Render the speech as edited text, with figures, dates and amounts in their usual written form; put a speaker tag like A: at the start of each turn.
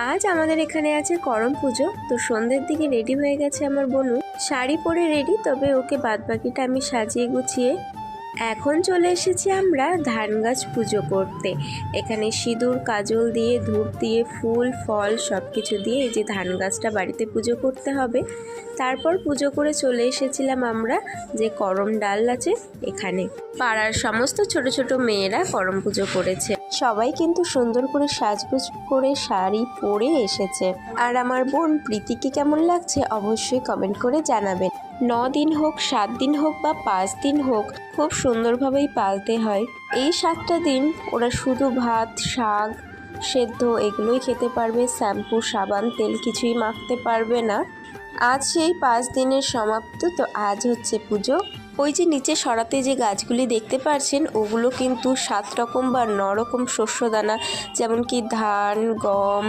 A: আজ আমাদের এখানে আছে করম পুজো। তো সন্ধ্যের দিকে রেডি হয়ে গেছে আমার বোনু, শাড়ি পরে রেডি, তবে ওকে বাদবাকিটা আমি সাজিয়ে গুছিয়ে এখন চলে এসেছি আমরা ধান গাছ পুজো করতে। এখানে সিঁদুর কাজল দিয়ে, ধূপ দিয়ে, ফুল ফল সব কিছু দিয়ে এই যে ধান গাছটা বাড়িতে পুজো করতে হবে। তারপর পুজো করে চলে এসেছিলাম আমরা যে করম ডাল আছে এখানে। পাড়ার সমস্ত ছোট ছোট মেয়েরা করম পুজো করেছে, সবাই কিন্তু সুন্দর করে সাজগোজ করে শাড়ি পরে এসেছে। আর আমার বোন প্রীতিকে কেমন লাগছে অবশ্যই কমেন্ট করে জানাবেন। 9 দিন হোক, 7 দিন হোক বা 5 দিন হোক, খুব সুন্দরভাবেই পালতে হয়। এই 7টা দিন ওরা শুধু ভাত, শাক সেদ্ধ এগুলোই খেতে পারবে, শ্যাম্পু সাবান তেল কিছুই মাখতে পারবে না। আজ সেই 5 দিনের সমাপ্ত। তো আজ হচ্ছে পুজো। ওই যে নিচে সরাতে যে গাছগুলি দেখতে পাচ্ছেন ওগুলো কিন্তু 7 রকম বা 9 রকম শস্য দানা, যেমন কি ধান, গম,